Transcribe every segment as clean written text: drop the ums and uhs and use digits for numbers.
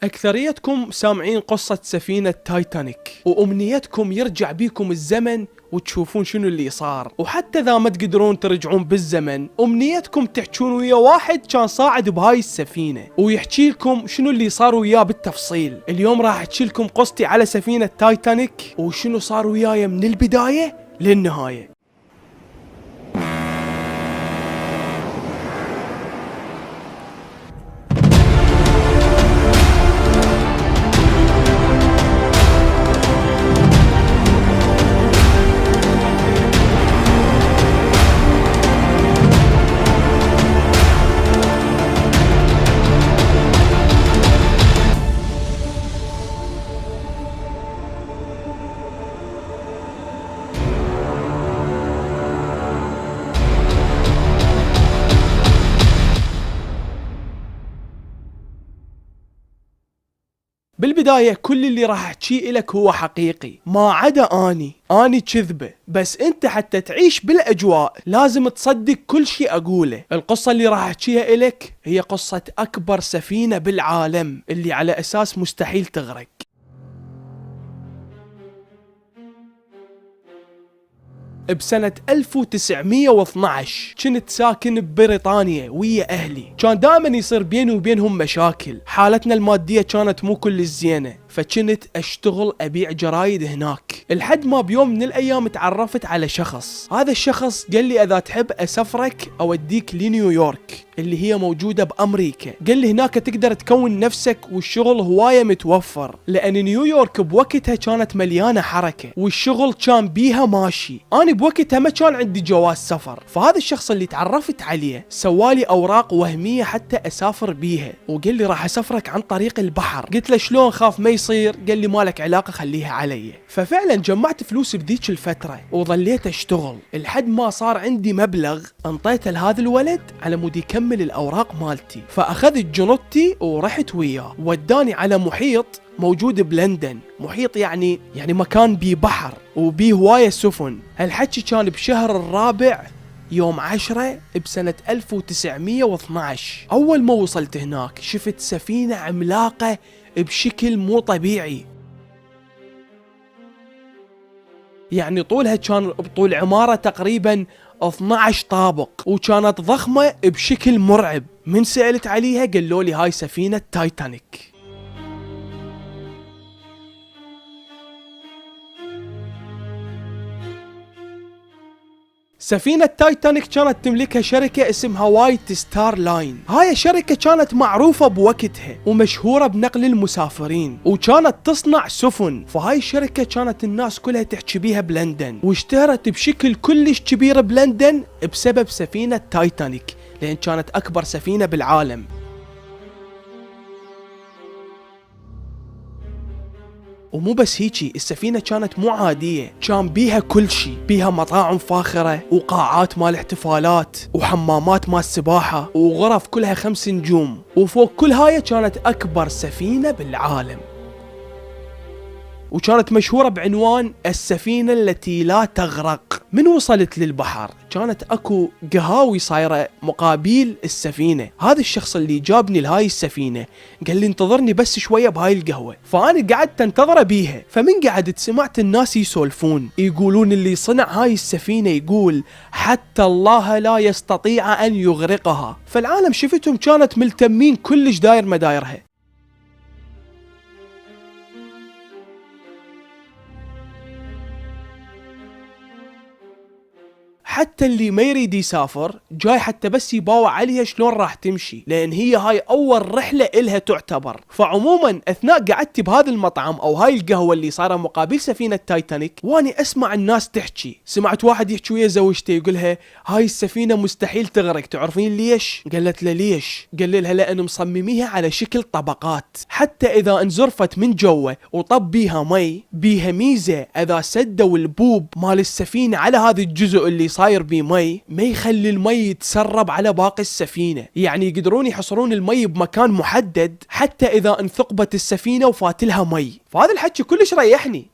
أكثريتكم سامعين قصة سفينة تايتانيك وأمنيتكم يرجع بيكم الزمن وتشوفون شنو اللي صار، وحتى إذا ما تقدرون ترجعون بالزمن أمنيتكم تحجون ويا واحد كان صاعد بهاي السفينة ويحكي لكم شنو اللي صار وياه بالتفصيل. اليوم راح أحكي لكم قصتي على سفينة تايتانيك وشنو صار وياي من البداية للنهاية. بالبداية كل اللي راح احكيه لك هو حقيقي، ما عدا اني كذبة، بس انت حتى تعيش بالاجواء لازم تصدق كل شيء اقوله. القصة اللي راح احكيها لك هي قصة اكبر سفينة بالعالم اللي على اساس مستحيل تغرق. بسنة 1912 كنت ساكن ببريطانيا ويا أهلي، كان دائما يصير بيني وبينهم مشاكل، حالتنا المادية كانت مو كل الزينة، فكنت أشتغل أبيع جرايد هناك، لحد ما بيوم من الأيام تعرفت على شخص. هذا الشخص قال لي إذا تحب أسفرك أوديك لنيويورك اللي هي موجودة بأمريكا، قال لي هناك تقدر تكون نفسك والشغل هواية متوفر، لأن نيويورك بوقتها كانت مليانة حركة والشغل كان بيها ماشي. أنا بوقتها ما كان عندي جواز سفر، فهذا الشخص اللي تعرفت عليه سوالي أوراق وهمية حتى أسافر بيها، وقال لي راح أسافرك عن طريق البحر. قلت له شلون خاف ما يصير؟ قال لي مالك علاقة خليها علي. ففعلا جمعت فلوس بذيك الفترة وظليت أشتغل لحد ما صار عندي مبلغ انطيته لهذا الولد على مود يكمل الأوراق مالتي، فأخذت جنطتي ورحت وياه، وداني على محيط موجود بلندن، محيط يعني مكان بيه بحر وبيه هواية سفن. هالحكي كان بشهر الرابع يوم 10 بسنة 1912. أول ما وصلت هناك شفت سفينة عملاقة بشكل مو طبيعي، يعني طولها كان بطول عمارة تقريبا 12 طابق، وكانت ضخمة بشكل مرعب. من سألت عليها قالوا لي هاي سفينة تايتانيك. سفينة تايتانيك كانت تملكها شركة اسمها وايت ستار لاين. هاي الشركة كانت معروفة بوقتها ومشهورة بنقل المسافرين، وكانت تصنع سفن، فهاي الشركة كانت الناس كلها تحكي بيها بلندن، واشتهرت بشكل كلش كبير بلندن بسبب سفينة تايتانيك، لأن كانت أكبر سفينة بالعالم. ومو بس هيجي، السفينة كانت مو عادية، كان بيها كل شي، بيها مطاعم فاخرة وقاعات مال احتفالات وحمامات مال سباحة وغرف كلها 5 نجوم، وفوق كل هاي كانت أكبر سفينة بالعالم، وكانت مشهورة بعنوان السفينة التي لا تغرق. من وصلت للبحر كانت اكو قهاوي صايرة مقابل السفينة. هذا الشخص اللي جابني لهاي السفينة قال لي انتظرني بس شوية بهاي القهوة، فأنا قعدت انتظره بيها. فمن قعدت سمعت الناس يسولفون يقولون اللي صنع هاي السفينة يقول حتى الله لا يستطيع أن يغرقها. فالعالم شفتهم كانت ملتمين كلش داير مدايرها. حتى اللي ما يريد يسافر جاي حتى بس يباوع عليها شلون راح تمشي، لان هي هاي اول رحلة الها تعتبر. فعموما اثناء قعدتي بهذا المطعم او هاي القهوة اللي صايرة مقابل سفينة تايتانيك، واني اسمع الناس تحكي، سمعت واحد يحكي ويا زوجته يقولها هاي السفينة مستحيل تغرق، تعرفين ليش؟ قالت له ليش؟ قال لها لان مصمميها على شكل طبقات، حتى اذا انزرفت من جوا وطب بيها مي، بيها ميزة اذا سدوا البوب مال السفينة على هذا الجزء اللي صاير بيه مي، ما يخلي المي يتسرب على باقي السفينة، يعني يقدرون يحصرون المي بمكان محدد حتى إذا انثقبت السفينة وفاتلها مي. فهذا الحكي كلش ريحني،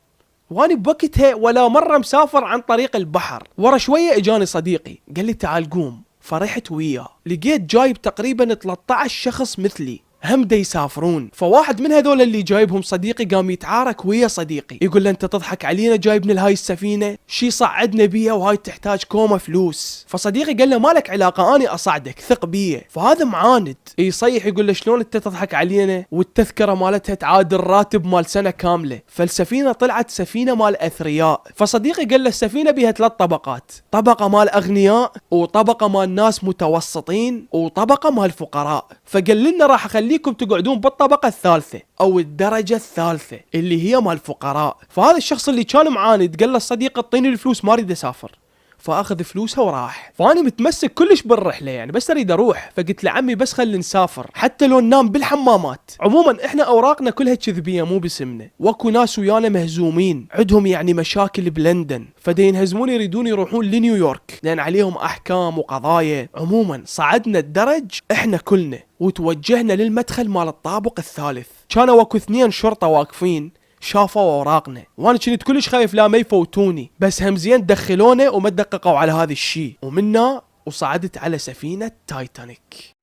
واني بوقتها ولا مرة مسافر عن طريق البحر. ورا شوية اجاني صديقي قال لي تعال قوم، فرحت وياه، لقيت جايب تقريبا 13 شخص مثلي، هم دا يسافرون. فواحد من هذول اللي جايبهم صديقي قام يتعارك ويا صديقي، يقول له انت تضحك علينا جايبنا لهاي السفينة، شي صعدنا بيها وهاي تحتاج كومة فلوس. فصديقي قال له مالك علاقة، اني اصعدك ثق بيه. فهذا معاند يصيح يقول له شلون انت تضحك علينا والتذكرة مالتها تعادل راتب مال سنة كاملة. فالسفينة طلعت سفينة مال اثرياء. فصديقي قال له السفينة بيها 3 طبقات، طبقة مال اغنياء، وطبقة مال ناس متوسطين، وطبقة مال فقراء. فقال لنا راح اخليكم تقعدون بالطبقة الثالثة او الدرجة الثالثة اللي هي مال فقراء. فهذا الشخص اللي كان معاند قال له الصديق اعطيني الفلوس ما اريد اسافر، فاخذ فلوسها وراح. فاني متمسك كلش بالرحله، يعني بس اريد اروح. فقلت له عمي بس خلي نسافر حتى لو ننام بالحمامات. عموما احنا اوراقنا كلها كذبيه مو باسمنا، واكو ناس ويانا مهزومين عندهم يعني مشاكل بلندن، فدا ينهزمون يريدون يروحون لنيويورك لان عليهم احكام وقضايا. عموما صعدنا الدرج احنا كلنا وتوجهنا للمدخل مال الطابق الثالث. كانوا اكو 2 شرطه واقفين شافوا اوراقنا، وانا كنت كلش خايف لا ما يفوتوني، بس هم زين دخلونا وما دققوا على هذا الشيء، ومنا وصعدت على سفينة تايتانيك.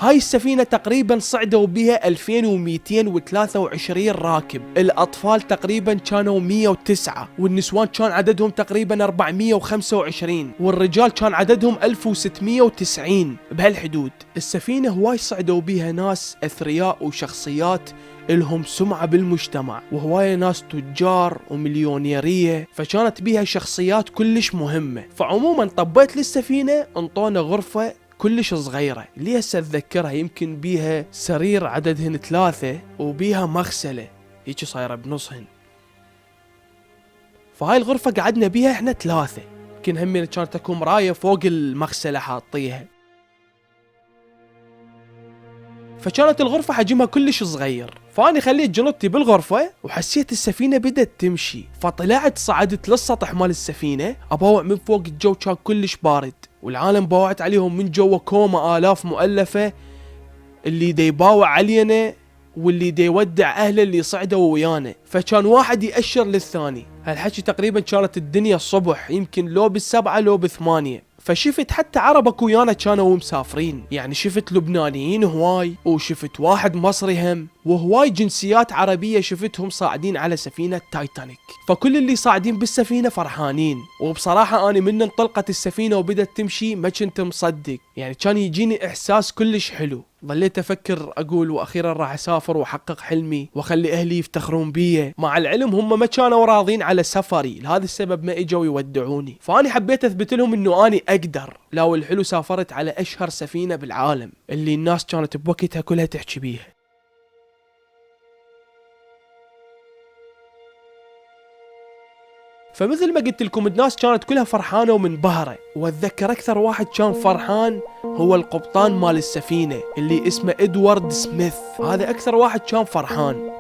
هاي السفينة تقريبا صعدوا بها 2223 راكب، الأطفال تقريبا كانوا 109، والنسوان كان عددهم تقريبا 425، والرجال كان عددهم 1690 بهالحدود. السفينة هواي صعدوا بها ناس أثرياء وشخصيات لهم سمعة بالمجتمع، وهواية ناس تجار ومليونيرية، فكانت بيها شخصيات كلش مهمة. فعموما طبيت للسفينة انطونا غرفة كلش صغيرة اللي هسه اتذكرها، يمكن بيها سرير عددهن 3، وبيها مغسلة هيك صايرة بنصهن. فهاي الغرفة قعدنا بيها احنا 3، يمكن همين كانت اكو مراية فوق المغسلة حاطيها. فكانت الغرفة حجمها كلش صغير. فاني خليت جنطتي بالغرفة وحسيت السفينة بدت تمشي، فطلعت صعدت للسطح مال السفينة ابوع من فوق. الجو كان كلش بارد، والعالم باوعت عليهم من جوا كومة آلاف مؤلفة، اللي دي باوع علينا واللي دي يودع أهله اللي صعدوا ويانا. فكان واحد يأشر للثاني. هالحكي تقريبا كانت الدنيا الصبح، يمكن لو ب7 لو ب8. فشفت حتى عربك ويانا كانوا مسافرين، يعني شفت لبنانيين هواي، وشفت واحد مصري هم، وهواي جنسيات عربية شفتهم صاعدين على سفينة تايتانيك. فكل اللي صاعدين بالسفينة فرحانين. وبصراحة أنا من انطلقت السفينة وبدت تمشي ما كنت مصدق، يعني كان يجيني إحساس كلش حلو. ظليت أفكر أقول وأخيرا راح أسافر وأحقق حلمي وأخلي أهلي يفتخرون بي، مع العلم هم ما كانوا راضين على سفري، لهذا السبب ما إجوا يودعوني. فأنا حبيت أثبت لهم إنه أنا أقدر. لا والحلو سافرت على أشهر سفينة بالعالم اللي الناس كانت بوقتها كلها تحكي بيها. فمثل ما قلت لكم الناس كانت كلها فرحانة ومنبهرة، واتذكر أكثر واحد كان فرحان هو القبطان مال السفينة اللي اسمه إدوارد سميث. هذا أكثر واحد كان فرحان.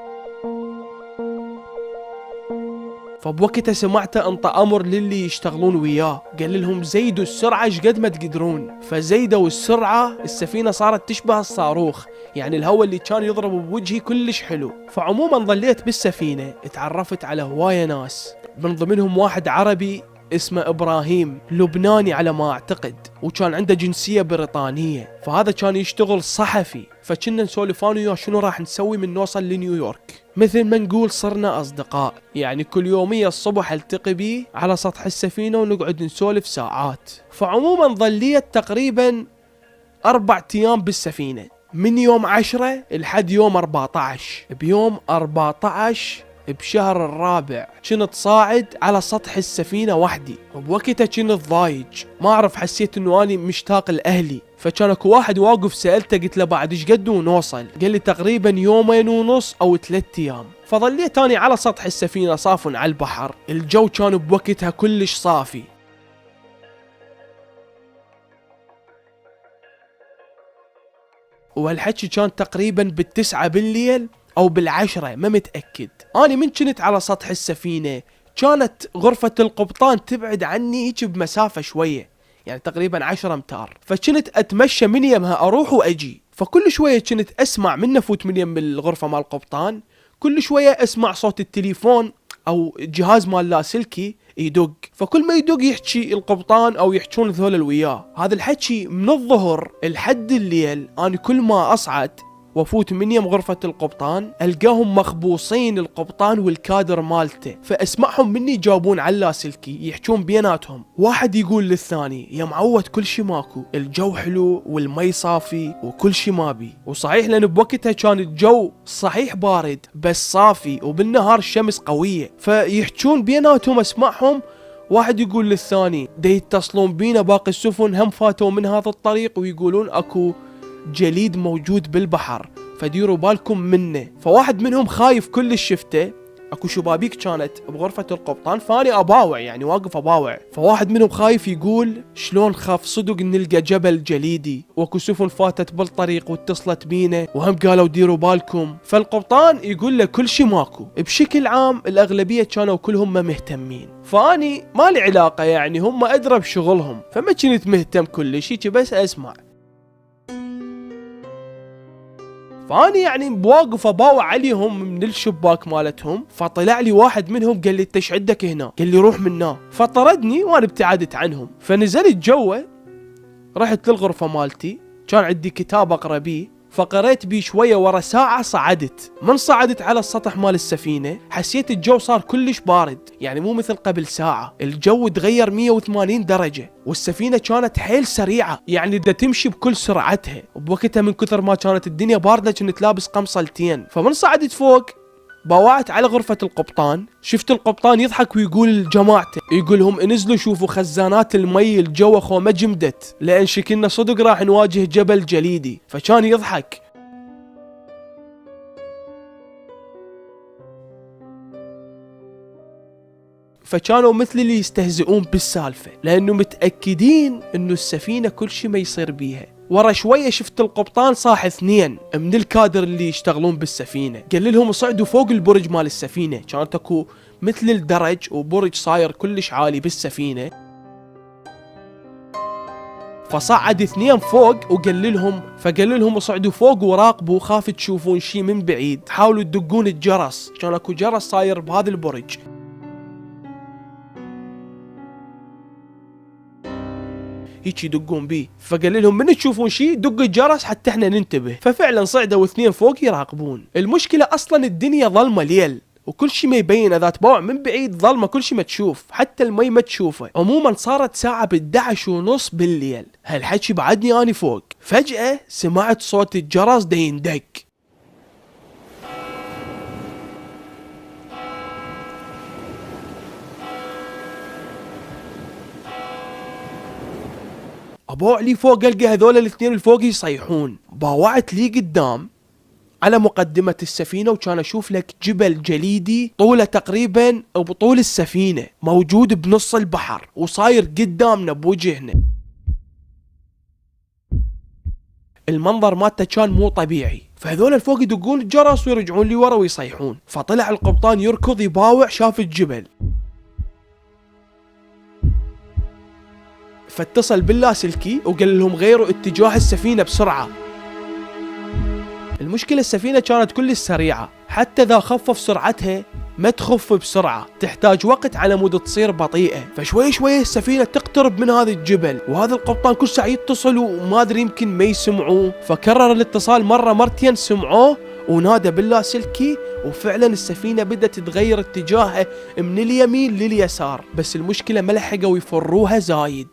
فبوقتها سمعته انطى أمر للي يشتغلون وياه، قال لهم زيدوا السرعة شقد ما تقدرون. فزيدوا السرعة، السفينة صارت تشبه الصاروخ، يعني الهواء اللي كان يضرب بوجهي كلش حلو. فعموما ظليت بالسفينة، اتعرفت على هواية ناس، من ضمنهم واحد عربي اسمه إبراهيم، لبناني على ما أعتقد، وكان عنده جنسية بريطانية. فهذا كان يشتغل صحفي. فكنا نسولف أنا وياه شنو راح نسوي من نوصل لنيويورك. مثل ما نقول صرنا أصدقاء، يعني كل يومية الصبح التقي بيه على سطح السفينة ونقعد نسولف ساعات. فعموما ظليت تقريبا 4 أيام بالسفينة، من يوم 10 لحد يوم 14. بيوم 14 بشهر الرابع كنت صاعد على سطح السفينة وحدي، وبوقتها كنت ضايج، ما أعرف، حسيت إنه أنا مشتاق لأهلي. فكان اكو واحد واقف، سألته قلت له بعد ايش قد ونوصل؟ قال لي تقريبا 2.5 أو 3 أيام. فظليت أنا على سطح السفينة صاف على البحر. الجو كان بوقتها كلش صافي. وهالحكي كان تقريبا بالتسعة بالليل او بالعشرة ما متأكد. اني من كنت على سطح السفينة كانت غرفة القبطان تبعد عني هيك بمسافة شوية، يعني تقريبا 10 امتار، فكنت اتمشى من يمها اروح واجي. فكل شوية كنت اسمع من نفوت من يم الغرفة مال القبطان، كل شوية اسمع صوت التليفون او جهاز مال لاسلكي يدق، فكل ما يدق يحكي القبطان او يحكون ذول اللي وياه. هذا الحكي من الظهر لحد الليل، انا كل ما اصعد وافوت من يم غرفة القبطان القاهم مخبوصين القبطان والكادر مالته، فاسمعهم مني يجاوبون على اللاسلكي يحكون بيناتهم، واحد يقول للثاني يا معود كل شي ماكو، الجو حلو والمي صافي وكل شي ما بي. وصحيح لان بوقتها كان الجو صحيح بارد بس صافي، وبالنهار الشمس قوية، فيحكون بيناتهم اسمعهم. واحد يقول للثاني دا يتصلون بينا باقي السفن هم فاتوا من هذا الطريق ويقولون اكو جليد موجود بالبحر فديروا بالكم منه. فواحد منهم خايف كل شفته، اكو شبابيك كانت بغرفة القبطان فاني اباوع، يعني واقف اباوع، فواحد منهم خايف يقول شلون خاف صدق نلقى جبل جليدي واكو سفن فاتت بالطريق واتصلت بينا وهم قالوا ديروا بالكم. فالقبطان يقول له كل شي ماكو. بشكل عام الاغلبية كانوا كلهم ما مهتمين، فاني ما لي علاقة، يعني هم ادرى بشغلهم، فما كنت مهتم كل شي بس اسمع. فاني يعني بواقف اباوع عليهم من الشباك مالتهم، فطلع لي واحد منهم قال لي انت ايش عندك هنا؟ قال لي روح منا، فطردني وانا ابتعدت عنهم. فنزلت جوا، رحت للغرفة مالتي، كان عندي كتاب اقرا بيه، فقريت بيه شوية. ورا ساعة صعدت، من صعدت على السطح مال السفينة حسيت الجو صار كلش بارد، يعني مو مثل قبل ساعة، الجو تغير 180 درجة، والسفينة كانت حيل سريعة، يعني دا تمشي بكل سرعتها. وبوقتها من كثر ما كانت الدنيا باردة كنت لابس قمصلتين. فمن صعدت فوق باوعت على غرفة القبطان، شفت القبطان يضحك ويقول لجماعته، يقولهم انزلوا شوفوا خزانات المي الجو خو ما جمدت، لان شكلنا صدق راح نواجه جبل جليدي. فكان يضحك. فكانوا مثل اللي يستهزئون بالسالفة، لانه متأكدين انه السفينة كل شي ما يصير بيها. ورا شوية شفت القبطان صاح 2 من الكادر اللي يشتغلون بالسفينة، قال لهم صعدوا فوق البرج مال السفينة، كانت اكو مثل الدرج وبرج صاير كلش عالي بالسفينة. فصعد 2 فوق فقال لهم صعدوا فوق وراقبوا، خاف تشوفون شي من بعيد، حاولوا تدقون الجرس، كان اكو جرس صاير بهذا البرج. هيك يدقون بيه، فقال لهم من تشوفون شيء دق الجرس حتى احنا ننتبه. ففعلا صعدوا 2 فوق يراقبون. المشكلة اصلا الدنيا ظلمة ليل وكل شيء ما يبين، اذا تباوع من بعيد ظلمة كل شيء ما تشوف، حتى المي ما تشوفه. عموما صارت ساعة ب11:30 بالليل، هالحكي بعدني اني فوق. فجأة سمعت صوت الجرس دا يندق. ابوع لي فوق القى هذول الاثنين الفوق يصيحون. باوعت لي قدام على مقدمة السفينة، وكان اشوف لك جبل جليدي طوله تقريبا بطول السفينة، موجود بنص البحر وصاير قدامنا بوجهنا. المنظر مالته كان مو طبيعي. فهذول الفوق يدقون الجرس ويرجعون لي ورا ويصيحون. فطلع القبطان يركض يباوع، شاف الجبل، فاتصل باللاسلكي وقال لهم غيروا اتجاه السفينة بسرعة. المشكلة السفينة كانت كلش سريعة، حتى إذا خفف سرعتها ما تخف بسرعة، تحتاج وقت على مود تصير بطيئة. فشوي شوي السفينة تقترب من هذا الجبل، وهذا القبطان كل ساعة يتصل وما أدري يمكن ما يسمعوه، فكرر الاتصال مرة مرتين سمعوه ونادى باللاسلكي، وفعلا السفينة بدأت تغير اتجاهها من اليمين لليسار. بس المشكلة ما لحقوا يفروها زايد.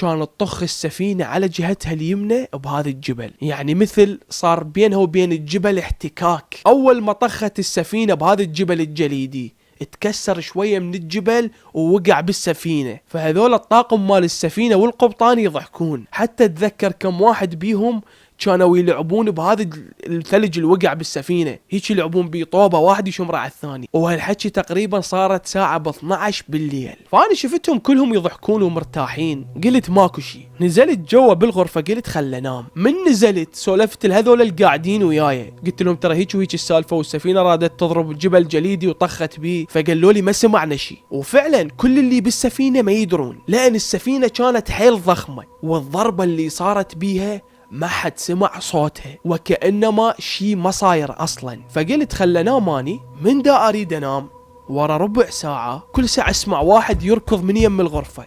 كانت تطخ السفينة على جهتها اليمنى بهذا الجبل، يعني مثل صار بينها وبين الجبل احتكاك. أول ما طخت السفينة بهذا الجبل الجليدي اتكسر شوية من الجبل ووقع بالسفينة، فهذول الطاقم مال السفينة والقبطان يضحكون. حتى اتذكر كم واحد بيهم كانوا يلعبون بهذا الثلج اللي وقع بالسفينة، هيك يلعبون بطوبة واحد يشمر على الثاني. وهالحكي تقريبا صارت ساعة ب 12 بالليل. فأنا شفتهم كلهم يضحكون ومرتاحين، قلت ماكو شي. نزلت جوا بالغرفة، قلت خل انام. من نزلت سولفت لهذول القاعدين وياي، قلت لهم ترى هيك وهيك السالفة، والسفينة رادت تضرب جبل جليدي وطخت بيه. فقالوا لي ما سمعنا شي. وفعلا كل اللي بالسفينة ما يدرون، لأن السفينة كانت حيل ضخمة، والضربة اللي صارت بيها ما حد سمع صوتها، وكأنما شي ما صاير اصلا. فقلت خل انام اني. من دا اريد انام، ورا ربع ساعة كل ساعة اسمع واحد يركض من يم الغرفة،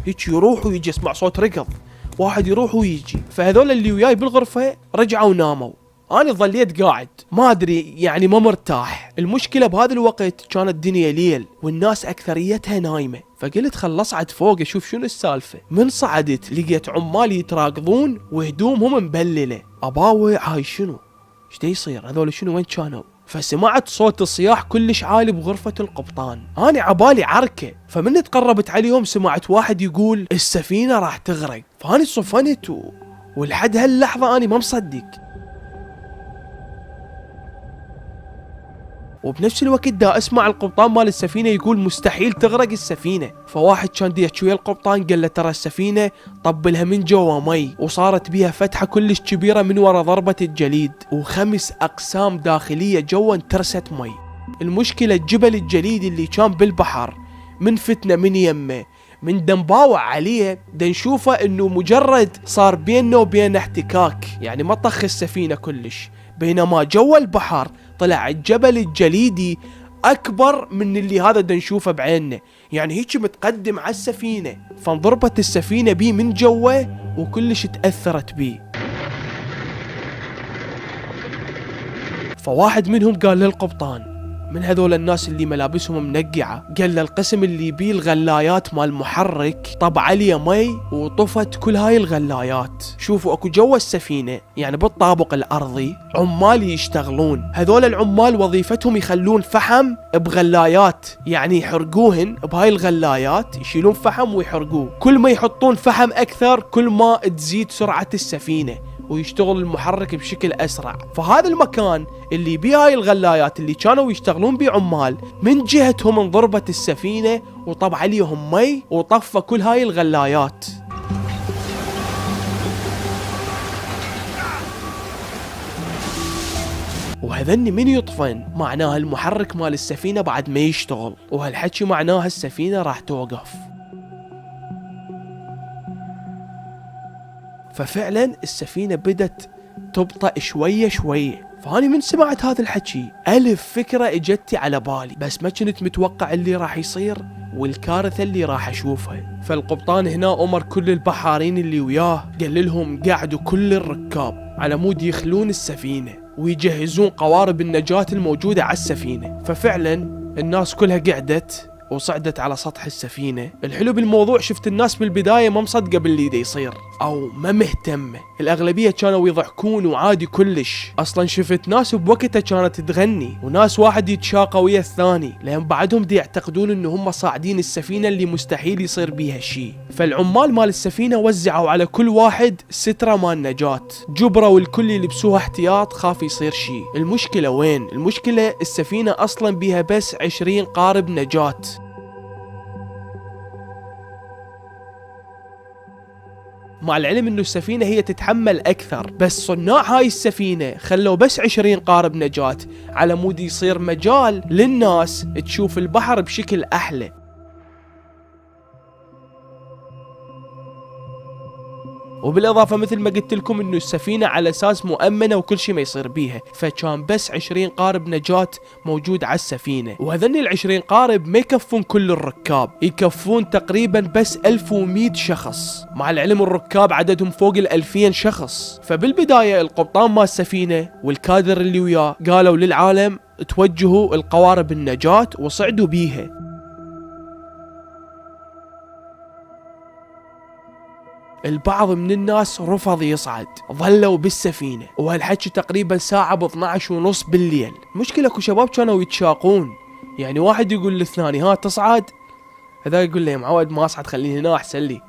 هيك يروح ويجي، اسمع صوت ركض، واحد يروح ويجي. فهذول اللي وياي بالغرفة رجعوا وناموا، أنا ظليت قاعد ما أدري، يعني ما مرتاح. المشكلة بهذا الوقت كانت الدنيا ليل والناس أكثريتها نايمة. فقلت خل أصعد فوق أشوف شنو السالفة. من صعدت لقيت عمال يتراقضون وهدومهم مبللة. أباوع هاي شنو؟ ايش دا يصير؟ هذول شنو وين كانوا؟ فسمعت صوت الصياح كلش عالي بغرفة القبطان. أنا عبالي عركة. فمن تقربت عليهم سمعت واحد يقول السفينة راح تغرق. فأنا صفنت ولحد هاللحظة أنا ما مصدق. وبنفس الوقت دا اسمع القبطان مال السفينة يقول مستحيل تغرق السفينة. فواحد كان دي يحكي ويا القبطان قال له ترى السفينة طبلها من جوا مي، وصارت بيها فتحة كلش كبيرة من ورا ضربة الجليد، و5 أقسام داخلية جوا انترست مي. المشكلة الجبل الجليدي اللي كان بالبحر من فتنة من يمه، من دنباوع عليه نشوفه انه مجرد صار بيننا وبين احتكاك، يعني ما طخ السفينة كلش. بينما جوا البحر طلع الجبل الجليدي اكبر من اللي هذا نشوفه بعيننا، يعني هيك متقدم على السفينة. فانضربت السفينة بيه من جوا وكلش تأثرت بيه. فواحد منهم قال للقبطان، من هذول الناس اللي ملابسهم منقعة، قال له القسم اللي بيه الغلايات مال محرك طب عليه مي وطفت كل هاي الغلايات. شوفوا اكو جوا السفينة يعني بالطابق الارضي عمال يشتغلون، هذول العمال وظيفتهم يخلون فحم بغلايات، يعني يحرقوهن بهاي الغلايات، يشيلون فحم ويحرقوه. كل ما يحطون فحم اكثر كل ما تزيد سرعة السفينة ويشتغل المحرك بشكل أسرع. فهذا المكان اللي بيه هاي الغلايات اللي كانوا يشتغلون بيه عمال، من جهتهم انضربت السفينة وطب عليهم مي وطفى كل هاي الغلايات. وهذني من يطفن معناها المحرك مال السفينة بعد ما يشتغل، وهالحكي معناها السفينة راح توقف. ففعلا السفينة بدت تبطأ شوية شوية. فاني من سمعت هذا الحكي ألف فكرة اجتي على بالي، بس ما كنت متوقع اللي راح يصير والكارثة اللي راح اشوفها. فالقبطان هنا امر كل البحارين اللي وياه، قال لهم قعدوا كل الركاب على مود يخلون السفينة ويجهزون قوارب النجاة الموجودة على السفينة. ففعلا الناس كلها قعدت وصعدت على سطح السفينة. الحلو بالموضوع شفت الناس بالبداية ما مصدقة باللي دا يصير او ما مهتمة، الاغلبية كانوا يضحكون وعادي كلش. اصلا شفت ناس بوقتها كانت تغني، وناس واحد يتشاقى ويا الثاني، لان بعدهم دي يعتقدون انه هم صاعدين السفينة اللي مستحيل يصير بيها شي. فالعمال مال السفينة وزعوا على كل واحد سترة مال نجاة، جبرة والكل يلبسوها احتياط خاف يصير شي. المشكلة وين؟ المشكلة السفينة اصلا بيها بس 20 قارب نجاة. مع العلم انه السفينة هي تتحمل اكثر، بس صناع هاي السفينة خلوا بس 20 قارب نجاة على مود يصير مجال للناس تشوف البحر بشكل احلى. وبالاضافة مثل ما قلت لكم انه السفينة على اساس مؤمنة وكل شيء ما يصير بيها، فكان بس 20 قارب نجاة موجود على السفينة. وهذني ال20 قارب ما يكفون كل الركاب، يكفون تقريبا بس 1100 شخص، مع العلم الركاب عددهم فوق 2000 شخص. فبالبداية القبطان مال السفينة والكادر اللي وياه قالوا للعالم توجهوا القوارب النجاة وصعدوا بيها. البعض من الناس رفض يصعد، ظلوا بالسفينة، وهالحكي تقريبا ساعة ب12:30 بالليل. مشكلة اكو شباب كانوا يتشاقون، يعني واحد يقول للثاني ها تصعد، هذا يقول له يا معود ما اصعد خليني هنا احسن لي،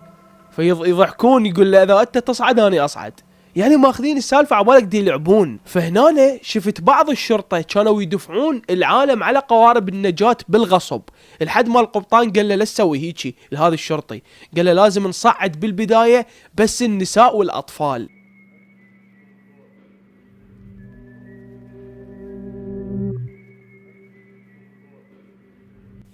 فيضحكون يقول له اذا انت تصعد انا اصعد، يعني ماخذين السالفة عبالك دي يلعبون. فهنا شفت بعض الشرطة كانوا يدفعون العالم على قوارب النجاة بالغصب، لحد ما القبطان قال له لا تسوي هيجي لهذا الشرطي، قال له لازم نصعد بالبداية بس النساء والأطفال.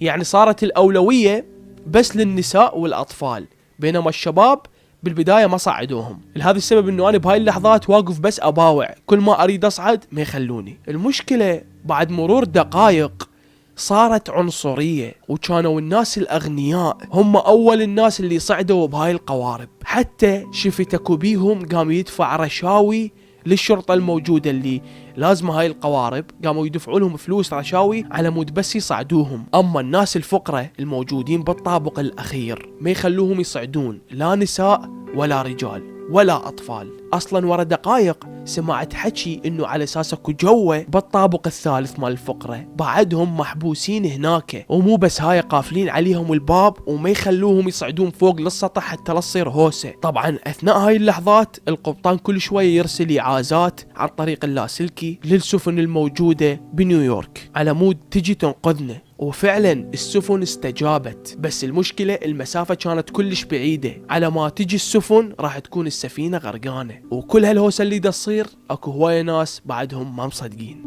يعني صارت الأولوية بس للنساء والأطفال، بينما الشباب بالبداية ما صعدوهم. لهذا السبب انه انا بهاي اللحظات واقف بس اباوع، كل ما اريد اصعد ما يخلوني. المشكلة بعد مرور دقائق صارت عنصرية، وكانوا الناس الاغنياء هم اول الناس اللي صعدوا بهاي القوارب، حتى شفت اكو بيهم قام يدفع رشاوي للشرطة الموجودة اللي لازمة هاي القوارب، قاموا يدفعوا لهم فلوس رشاوي على مود بس يصعدوهم. اما الناس الفقراء الموجودين بالطابق الاخير ما يخلوهم يصعدون لا نساء ولا رجال ولا اطفال. اصلا ورا دقائق سمعت حكي انه على اساس اكو جوه بالطابق الثالث مال الفقراء بعدهم محبوسين هناك، ومو بس هاي قافلين عليهم الباب وما يخلوهم يصعدون فوق للسطح حتى لا تصير هوسه. طبعا اثناء هاي اللحظات القبطان كل شويه يرسل اعازات عن طريق اللاسلكي للسفن الموجوده بنيويورك على مود تجي تنقذنا، وفعلا السفن استجابت، بس المشكلة المسافة كانت كلش بعيدة، على ما تجي السفن راح تكون السفينة غرقانة، وكل هالهوسة اللي دا تصير اكو هواية ناس بعدهم ما مصدقين.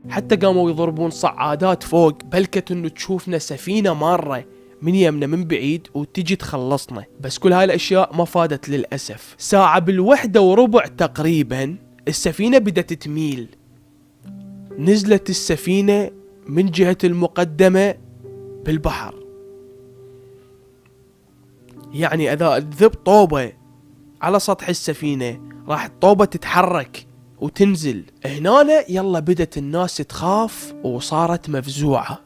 حتى قاموا يضربون صعادات فوق بلكة انه تشوفنا سفينة مارة من يمنا من بعيد وتجي تخلصنا، بس كل هاي الاشياء ما فادت للأسف. ساعة بال1:15 تقريبا السفينة بدأت تميل، نزلت السفينة من جهة المقدمة بالبحر، يعني اذا تذب طوبة على سطح السفينة راح الطوبة تتحرك وتنزل. هنا يلا بدت الناس تخاف وصارت مفزوعة.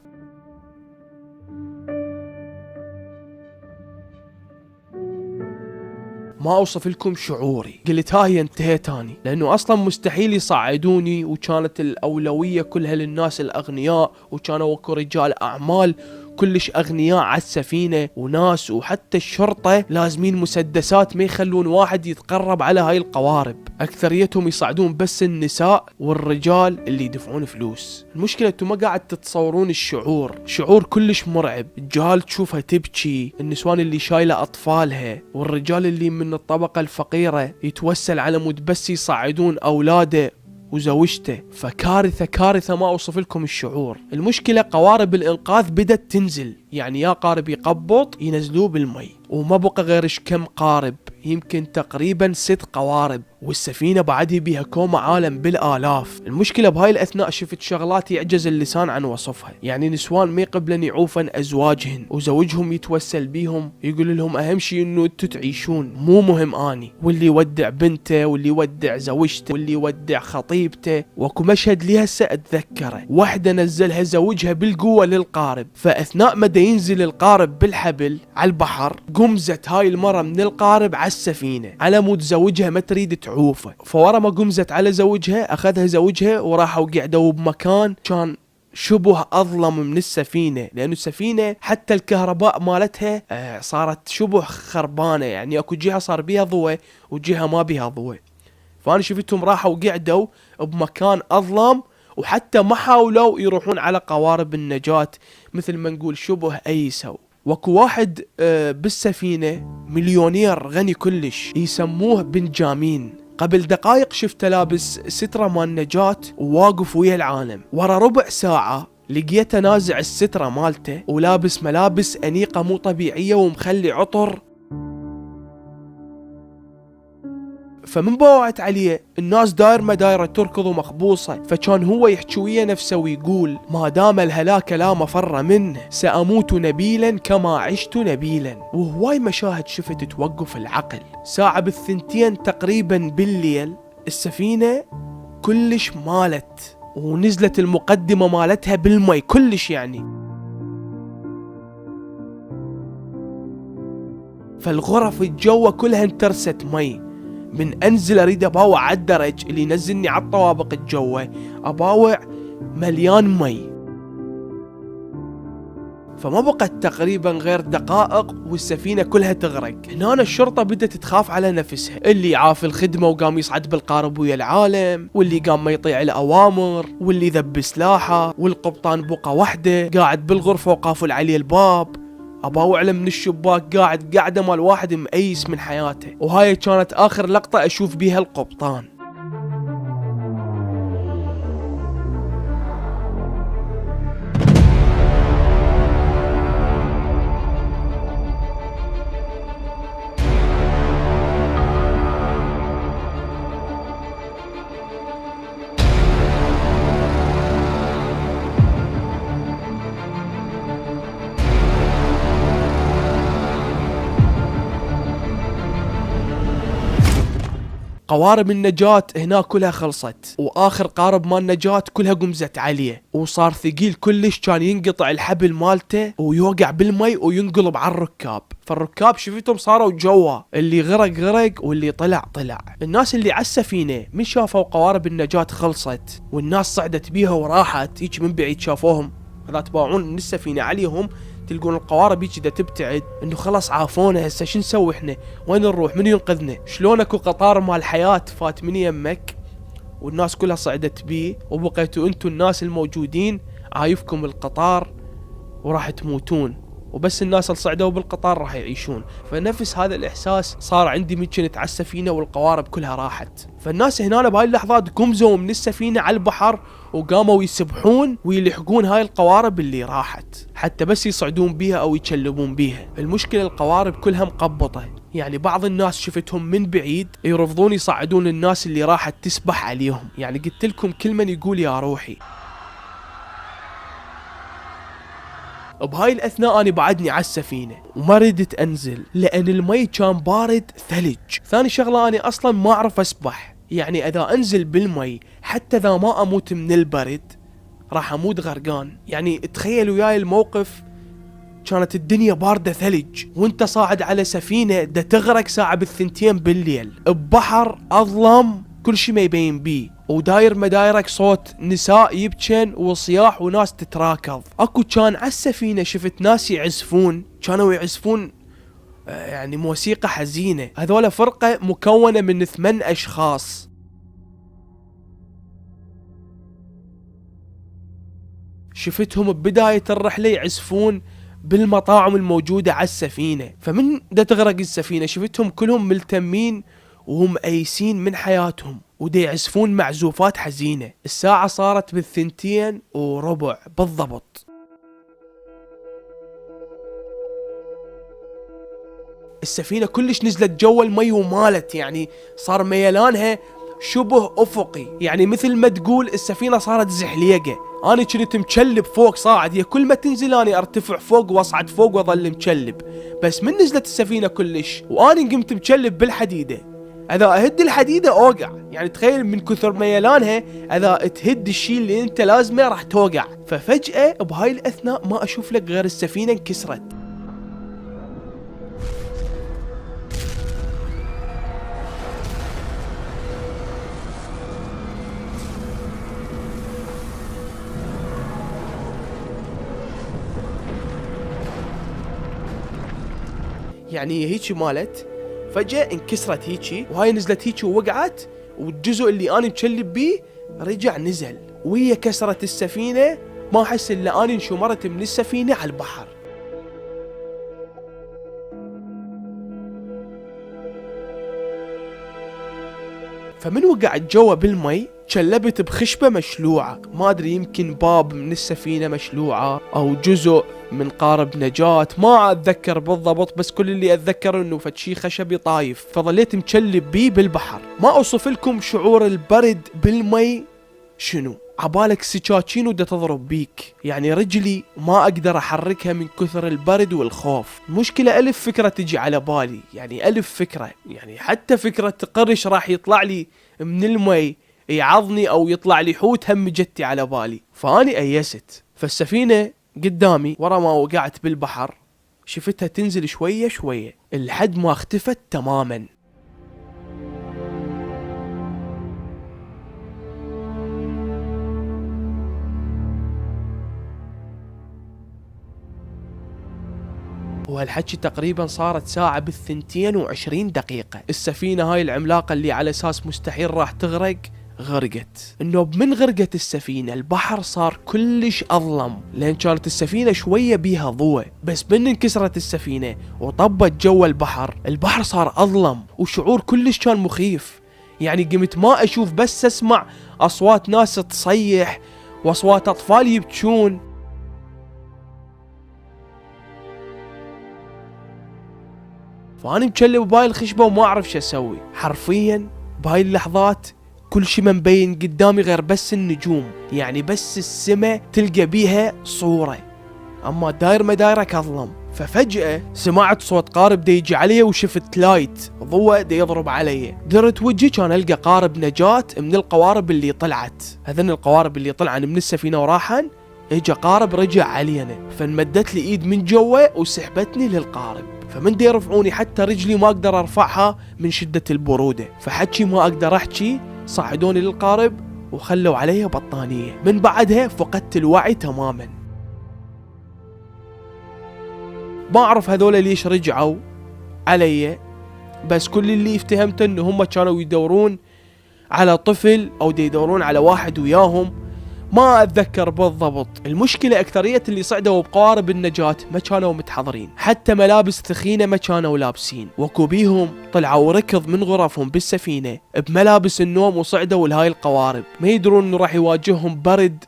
ما اوصف لكم شعوري، قلت هاي انتهيت اني، لانه اصلا مستحيل يصعدوني، وكانت الاولوية كلها للناس الاغنياء، وكانوا اكو رجال اعمال كلش اغنياء على السفينة وناس، وحتى الشرطة لازمين مسدسات ما يخلون واحد يتقرب على هاي القوارب، اكثريتهم يصعدون بس النساء والرجال اللي يدفعون فلوس. المشكلة انتم ما قاعد تتصورون الشعور، شعور كلش مرعب. الجهال تشوفها تبكي، النسوان اللي شايلة اطفالها، والرجال اللي من الطبقة الفقيرة يتوسل على مود بس يصعدون اولاده وزوجته. فكارثة كارثة ما اوصف لكم الشعور. المشكلة قوارب الانقاذ بدت تنزل، يعني يا قارب يقبض ينزلوه بالمي، وما بقى غير كم قارب، يمكن تقريبا 6 قوارب، والسفينة بعدها بيها كوم عالم بالالاف. المشكلة بهاي الاثناء شفت شغلات يعجز اللسان عن وصفها، يعني نسوان ما يقبلن يعوفن ازواجهن، وزوجهم يتوسل بيهم يقول لهم اهم شيء انه انتو تعيشون، مو مهم اني، واللي يودع بنته واللي يودع زوجته واللي يودع خطيبته. واكو مشهد لي هسه اتذكره، واحدة نزلها زوجها بالقوة للقارب، فاثناء ما ينزل القارب بالحبل على البحر قمزت هاي المرة من القارب على السفينة على مود زوجها ما تريد تعوفه، فورا ما قمزت على زوجها اخذها زوجها وراحوا قعدوا بمكان كان شبه اظلم من السفينة، لانه السفينة حتى الكهرباء مالتها صارت شبه خربانة، يعني اكو جهة صار بيها ضوء وجهة ما بيها ضوء. فانا شفتهم راحوا قعدوا بمكان اظلم، وحتى ما حاولوا يروحون على قوارب النجاة، مثل ما نقول شبه ايسوا. واكو واحد بالسفينة مليونير غني كلش يسموه بنجامين، قبل دقائق شفته لابس سترة مال نجاة وواقف ويا العالم. ورا ربع ساعة لقيته نازع السترة مالته ولابس ملابس أنيقة مو طبيعية ومخلي عطر. فمن بوعت عليه الناس داير ما دايرة تركض ومخبوصة، فكان هو يحكي ويا نفسه ويقول ما دام الهلاك لا مفر منه سأموت نبيلا كما عشت نبيلا. وهواي مشاهد شفت توقف العقل. ساعة بالثنتين تقريبا بالليل السفينة كلش مالت، ونزلت المقدمة مالتها بالمي كلش، يعني فالغرف الجوة كلها انترست مي. من انزل اريد اباوع على الدرج اللي ينزلني على الطوابق الجوة، اباوع مليان مي. فما بقت تقريبا غير دقائق والسفينة كلها تغرق. هنا الشرطة بدأت تخاف على نفسها، اللي عاف الخدمة وقام يصعد بالقارب ويا العالم، واللي قام ما يطيع الأوامر، واللي ذب سلاحه، والقبطان بقى وحده قاعد بالغرفة وقافل عليه الباب. اباوع له من الشباك قاعد قاعدة مال واحد مأيس من حياته. وهاي كانت آخر لقطة أشوف بيها القبطان. قوارب النجاة هنا كلها خلصت، واخر قارب مال النجاة كلها قمزت عليه وصار ثقيل كلش، كان ينقطع الحبل مالته ويوقع بالمي وينقلب على الركاب. فالركاب شفتهم صاروا جوا، اللي غرق غرق واللي طلع طلع. الناس اللي على السفينة من شافوا قوارب النجاة خلصت والناس صعدت بيها وراحت، هيك من بعيد شافوهم هذا تباعون من السفينة عليهم، تلقون القوارب هيك دا تبتعد، انه خلاص عافونا هسه شو نسوي احنا؟ وين نروح؟ من ينقذنا؟ شلون اكو قطار مال الحياة فات من يمك والناس كلها صعدت بيه وبقيتوا انتوا الناس الموجودين عايفكم القطار وراح تموتون، وبس الناس اللي صعدوا بالقطار راح يعيشون. فنفس هذا الاحساس صار عندي من كنت على السفينة والقوارب كلها راحت. فالناس هنا بهاي اللحظات قمزوا من السفينة على البحر وقاموا يسبحون ويلحقون هاي القوارب اللي راحت حتى بس يصعدون بيها او يتشلبون بيها. المشكلة القوارب كلها مقبطة، يعني بعض الناس شفتهم من بعيد يرفضون يصعدون الناس اللي راحت تسبح عليهم. يعني قلت لكم كل من يقول يا روحي. بهاي الأثناء أنا بعدني على السفينة وما ردت أنزل لأن المي كان بارد ثلج. ثاني شغلة أنا أصلا ما أعرف أسبح، يعني إذا أنزل بالمي حتى إذا ما أموت من البرد راح أموت غرقان. يعني تخيل وياي الموقف، كانت الدنيا باردة ثلج وانت صاعد على سفينة دا تغرق ساعة بالثنتين بالليل ببحر أظلم كل شي ما يبين بيه، وداير مدايرك صوت نساء يبكن وصياح وناس تتراكض. اكو كان على السفينة شفت ناس يعزفون، كانوا يعزفون يعني موسيقى حزينة. هذولا فرقة مكونة من 8 أشخاص. شفتهم ببداية الرحلة يعزفون بالمطاعم الموجودة على السفينة. فمن دا تغرق السفينة شفتهم كلهم ملتمين وهم أيسين من حياتهم ودي يعزفون معزوفات حزينة. الساعة صارت 2:15 بالضبط. السفينة كلش نزلت جوا المي ومالت، يعني صار ميلانها شبه أفقي، يعني مثل ما تقول السفينة صارت زحليقة. أنا كنت مشلب فوق صاعد، هي كل ما تنزل أنا أرتفع فوق وأصعد فوق وأظل مشلب. بس من نزلت السفينة كلش وأنا قمت مشلب بالحديدة، إذا أهد الحديدة أوقع. يعني تخيل من كثر ميلانها إذا تهد الشيء اللي أنت لازمه راح توقع. ففجأة بهاي الأثناء ما أشوف لك غير السفينة انكسرت. يعني هيجي مالت فجأة انكسرت هيجي، وهاي نزلت هيجي ووقعت، والجزء اللي أنا مشلب بيه رجع نزل، وهي كسرت السفينة. ما أحس إلا أنا انشمرت من السفينة على البحر. فمن وقعت جوا بالمي شلبت بخشبة مشلوعة، ما أدري يمكن باب من السفينة مشلوعة أو جزء من قارب نجاة، ما أتذكر بالضبط، بس كل اللي أتذكر إنه فتشي خشبي طايف. فظليت مشلب بيه بالبحر. ما أوصف لكم شعور البرد بالمي شنو، عبالك سكاكين ودا تضرب بيك، يعني رجلي ما أقدر أحركها من كثر البرد والخوف. المشكلة ألف فكرة تجي على بالي، يعني ألف فكرة، يعني حتى فكرة قرش راح يطلع لي من المي يعضني أو يطلع لي حوت هم جتي على بالي. فأني أيست. فالسفينة قدامي ورا ما وقعت بالبحر شفتها تنزل شوية شوية لحد ما اختفت تماما. وهالحكي تقريبا صارت ساعة ب22 دقيقة. السفينة هاي العملاقة اللي على اساس مستحيل راح تغرق غرقت. انه من غرقت السفينة البحر صار كلش اظلم، لان كانت السفينة شوية بيها ضوء، بس من انكسرت السفينة وطبت جوا البحر صار اظلم، وشعور كلش كان مخيف. يعني قمت ما اشوف، بس اسمع اصوات ناس تصيح واصوات اطفال يبكون. فاني مكلب بهاي الخشبة وما اعرف شو اسوي. حرفيا بهاي اللحظات كل شي ما مبين قدامي غير بس النجوم، يعني بس السماء تلقى بيها صورة، اما داير ما دايرك اظلم. ففجأة سمعت صوت قارب دا يجي علي، وشفت لايت ضوء دا يضرب علي. درت وجهي كان القى قارب نجاة من القوارب اللي طلعت. هذن القوارب اللي طلعن من السفينة وراحن، اجا قارب رجع علينا، فانمدت لي ايد من جوا وسحبتني للقارب. فمن دي يرفعوني حتى رجلي ما اقدر ارفعها من شدة البرودة، فحكي ما اقدر احكي، صعدوني للقارب وخلوا علي بطانية. من بعدها فقدت الوعي تماما. ما اعرف هذول ليش رجعوا علي، بس كل اللي افتهمته انه هم كانوا يدورون على طفل او يدورون على واحد وياهم، ما اتذكر بالضبط. المشكلة اكثرية اللي صعدوا بقوارب النجاة ما كانوا متحضرين، حتى ملابس ثخينة ما كانوا لابسين، وكوبيهم طلعوا ركض من غرفهم بالسفينة بملابس النوم وصعدوا لهاي القوارب، ما يدرون انه راح يواجههم برد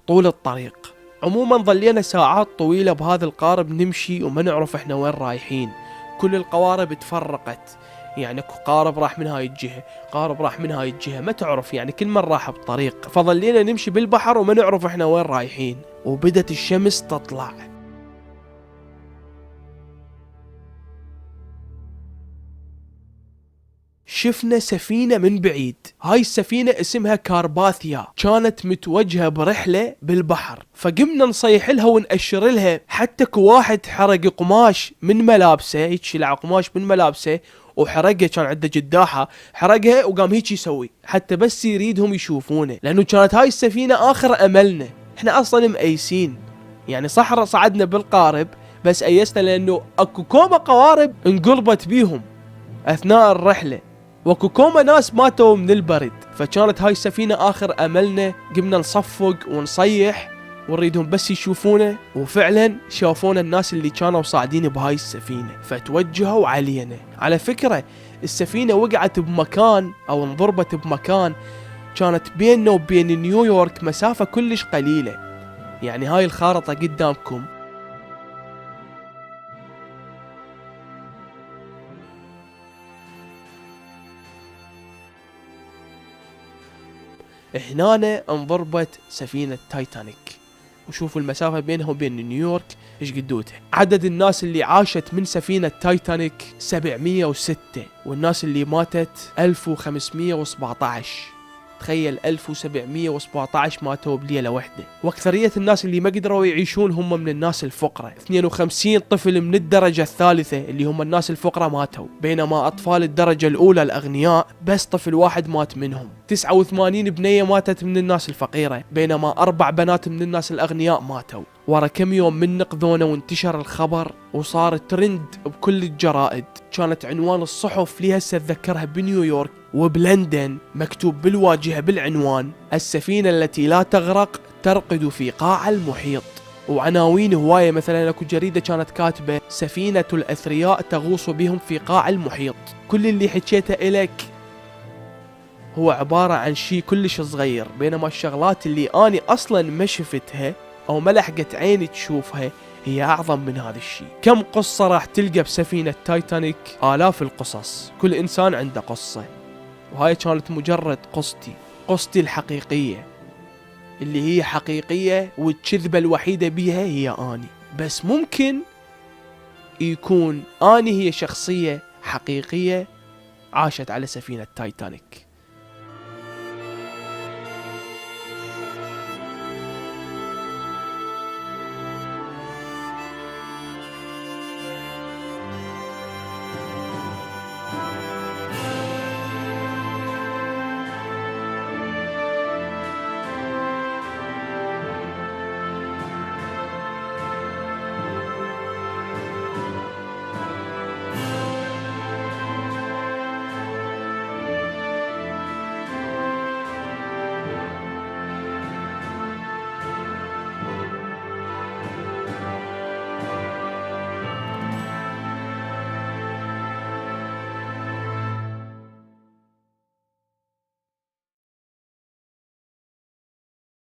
طول الطريق. عموما ظلينا ساعات طويلة بهذا القارب نمشي وما نعرف احنا وين رايحين. كل القوارب تفرقت، يعني قارب راح من هاي الجهة، قارب راح من هاي الجهة، ما تعرف يعني كل من راح بطريق. فظلينا نمشي بالبحر وما نعرف احنا وين رايحين، وبدت الشمس تطلع. شفنا سفينة من بعيد. هاي السفينة اسمها كارباثيا، كانت متوجهة برحلة بالبحر. فقمنا نصيح لها ونأشر لها، حتى واحد حرق قماش من ملابسه، هيك شلع قماش من ملابسه وحرقها، كان عنده جداحة حرقها وقام هيك يسوي حتى بس يريدهم يشوفونه، لأنه كانت هاي السفينة آخر أملنا. احنا أصلا مأيسين، يعني صح صعدنا بالقارب بس أيسنا لأنه أكو كومة قوارب انقلبت بيهم أثناء الرحلة، وكوكوما ناس ماتوا من البرد. فكانت هاي السفينة آخر أملنا. قمنا نصفق ونصيح ونريدهم بس يشوفونا، وفعلا شافونا الناس اللي كانوا صاعدين بهاي السفينة فتوجهوا علينا. على فكرة السفينة وقعت بمكان أو انضربت بمكان كانت بيننا وبين نيويورك مسافة كلش قليلة. يعني هاي الخارطة قدامكم، هنا انضربت سفينة تايتانيك، وشوفوا المسافة بينها وبين نيويورك ايش قدوتها. عدد الناس اللي عاشت من سفينة تايتانيك 706، والناس اللي ماتت 1517. تخيل 1717 ماتوا بليلة واحدة. واكثرية الناس اللي ما قدروا يعيشون هم من الناس الفقراء. 52 طفل من الدرجة الثالثة اللي هم الناس الفقراء ماتوا، بينما اطفال الدرجة الاولى الاغنياء بس طفل واحد مات منهم. 89 بنية ماتت من الناس الفقيرة، بينما 4 بنات من الناس الاغنياء ماتوا. ورا كم يوم من نقذونه وانتشر الخبر وصار ترند بكل الجرائد. كانت عنوان الصحف لي هسه اتذكرها بنيويورك وبلندن مكتوب بالواجهة بالعنوان: السفينة التي لا تغرق ترقد في قاع المحيط. وعناوين هواية، مثلا اكو جريدة كانت كاتبة: سفينة الأثرياء تغوص بهم في قاع المحيط. كل اللي حكيته إلك هو عبارة عن شيء كلش صغير، بينما الشغلات اللي أنا أصلا ما شفتها أو ما لحقت عيني تشوفها هي أعظم من هذا الشيء. كم قصة راح تلقى بسفينة تايتانيك؟ آلاف القصص، كل إنسان عنده قصة، وهاي كانت مجرد قصتي الحقيقية، اللي هي حقيقية والكذبة الوحيدة بيها هي أني. بس ممكن يكون أني هي شخصية حقيقية عاشت على سفينة تايتانيك.